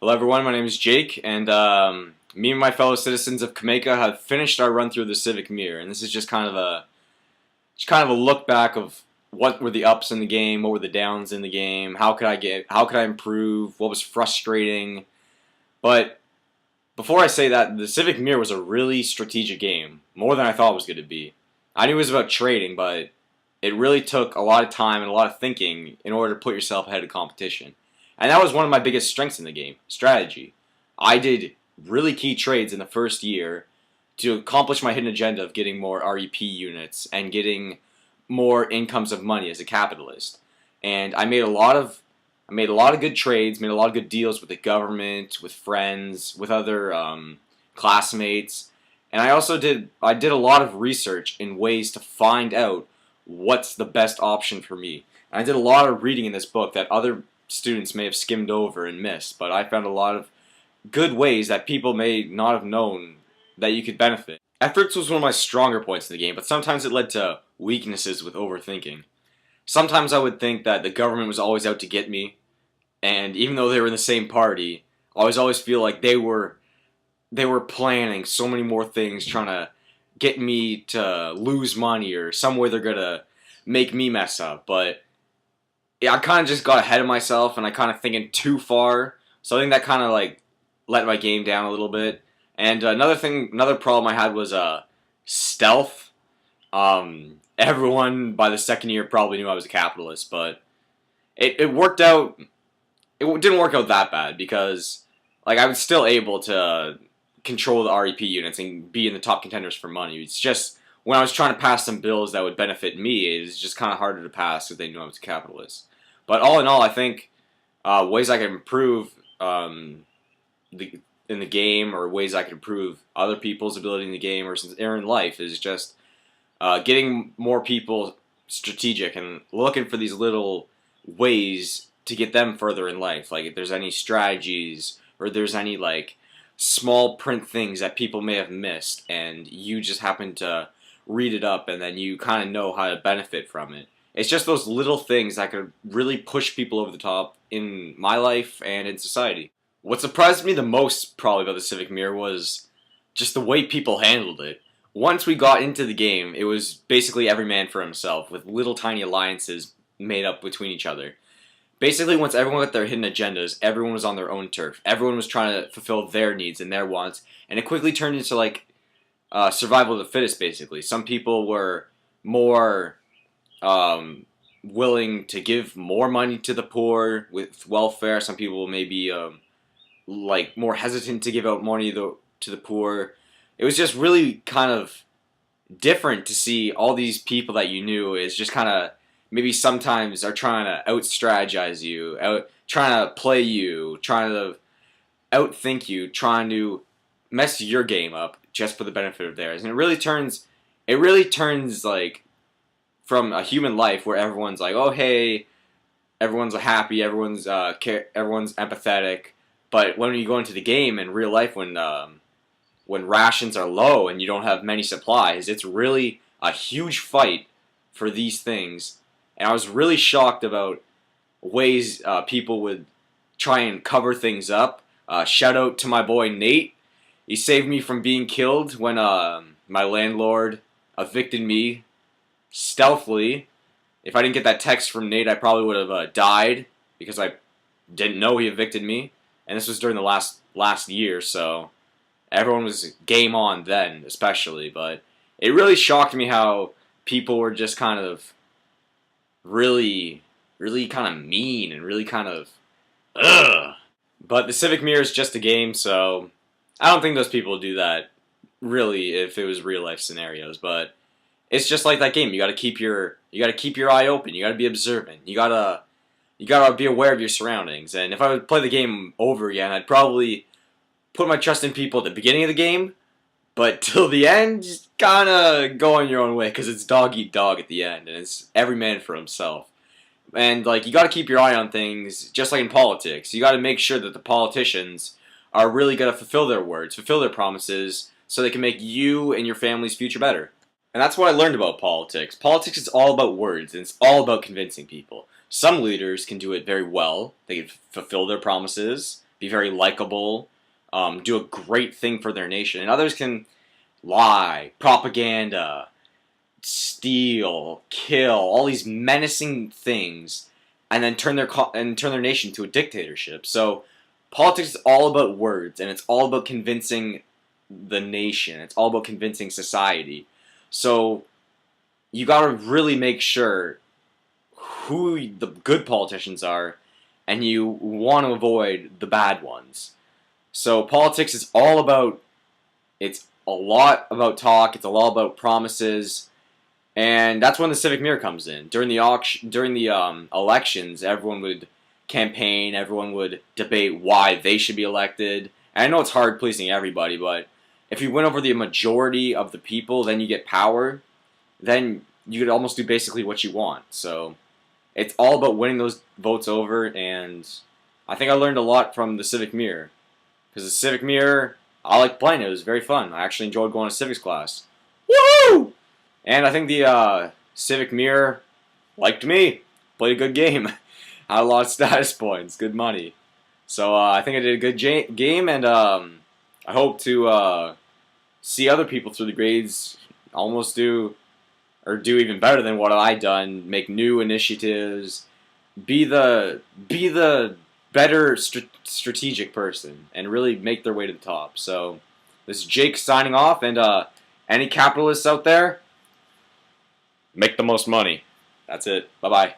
Hello everyone, my name is Jake, and me and my fellow citizens of Jamaica have finished our run through the Civic Mirror, and this is just kind of a look back of what were the ups in the game, what were the downs in the game, how could I improve, what was frustrating. But before I say that, the Civic Mirror was a really strategic game, more than I thought it was going to be. I knew it was about trading, but it really took a lot of time and a lot of thinking in order to put yourself ahead of competition. And that was one of my biggest strengths in the game, strategy. I did really key trades in the first year to accomplish my hidden agenda of getting more REP units and getting more incomes of money as a capitalist. And I made a lot of good trades, made a lot of good deals with the government, with friends, with other classmates. And I did a lot of research in ways to find out what's the best option for me. And I did a lot of reading in this book that other students may have skimmed over and missed, but I found a lot of good ways that people may not have known that you could benefit. Ethics was one of my stronger points in the game, but sometimes it led to weaknesses with overthinking. Sometimes I would think that the government was always out to get me, and even though they were in the same party, I always feel like they were planning so many more things, trying to get me to lose money or some way they're gonna make me mess up. But yeah, I kind of just got ahead of myself, and I kind of thinking too far. So I think that kind of like let my game down a little bit. And another problem I had was stealth. Everyone by the second year probably knew I was a capitalist, but it worked out. It didn't work out that bad because like I was still able to control the REP units and be in the top contenders for money. It's just when I was trying to pass some bills that would benefit me, it was just kind of harder to pass because they knew I was a capitalist. But all in all, I think ways I could improve in the game, or ways I could improve other people's ability in the game or in life, is just getting more people strategic and looking for these little ways to get them further in life. Like if there's any strategies or there's any like small print things that people may have missed and you just happen to read it up and then you kind of know how to benefit from it. It's just those little things that could really push people over the top in my life and in society. What surprised me the most probably about the Civic Mirror was just the way people handled it. Once we got into the game, it was basically every man for himself, with little tiny alliances made up between each other. Basically, once everyone got their hidden agendas, everyone was on their own turf. Everyone was trying to fulfill their needs and their wants, and it quickly turned into like survival of the fittest, basically. Some people were more willing to give more money to the poor with welfare. Some people may be like more hesitant to give out money to the poor. It was just really kind of different to see all these people that you knew is just kind of maybe sometimes are trying to out-strategize you, trying to play you, trying to outthink you, trying to mess your game up just for the benefit of theirs. And it really turns like from a human life where everyone's like, oh hey, everyone's happy, everyone's empathetic. But when you go into the game in real life, when rations are low and you don't have many supplies, it's really a huge fight for these things. And I was really shocked about ways people would try and cover things up. Shout out to my boy Nate. He saved me from being killed when my landlord evicted me stealthily. If I didn't get that text from Nate, I probably would have died because I didn't know he evicted me. And this was during the last year, so everyone was game on then, especially. But it really shocked me how people were just kind of really kind of mean and really kind of ugh. But the Civic Mirror is just a game, so I don't think those people would do that really if it was real life scenarios. But it's just like that game. You got to keep your eye open. You got to be observant. You gotta be aware of your surroundings. And if I would play the game over again, I'd probably put my trust in people at the beginning of the game, but till the end, just kind of go on your own way, because it's dog eat dog at the end, and it's every man for himself. And like you got to keep your eye on things, just like in politics. You got to make sure that the politicians are really going to fulfill their words, fulfill their promises, so they can make you and your family's future better. And that's what I learned about politics. Politics is all about words, and it's all about convincing people. Some leaders can do it very well. They can fulfill their promises. be very likable, do a great thing for their nation, and others can lie, propaganda, steal, kill, all these menacing things, and then turn their nation to a dictatorship. So politics is all about words, and it's all about convincing the nation. It's all about convincing society. So you got to really make sure who the good politicians are, and you want to avoid the bad ones. So politics is all about, it's a lot about talk, it's a lot about promises, and that's when the Civic Mirror comes in. During the elections, everyone would campaign, everyone would debate why they should be elected. And I know it's hard pleasing everybody, but if you win over the majority of the people, then you get power, then you could almost do basically what you want. So it's all about winning those votes over, and I think I learned a lot from the Civic Mirror. Because the Civic Mirror, I like playing it. It was very fun. I actually enjoyed going to civics class. Woo! And I think the Civic Mirror liked me. Played a good game. Had a lot of status points. Good money. So I think I did a good game, and I hope to see other people through the grades almost do even better than what I done. Make new initiatives. Be the better strategic person, and really make their way to the top. So this is Jake signing off, and any capitalists out there, make the most money. That's it. Bye-bye.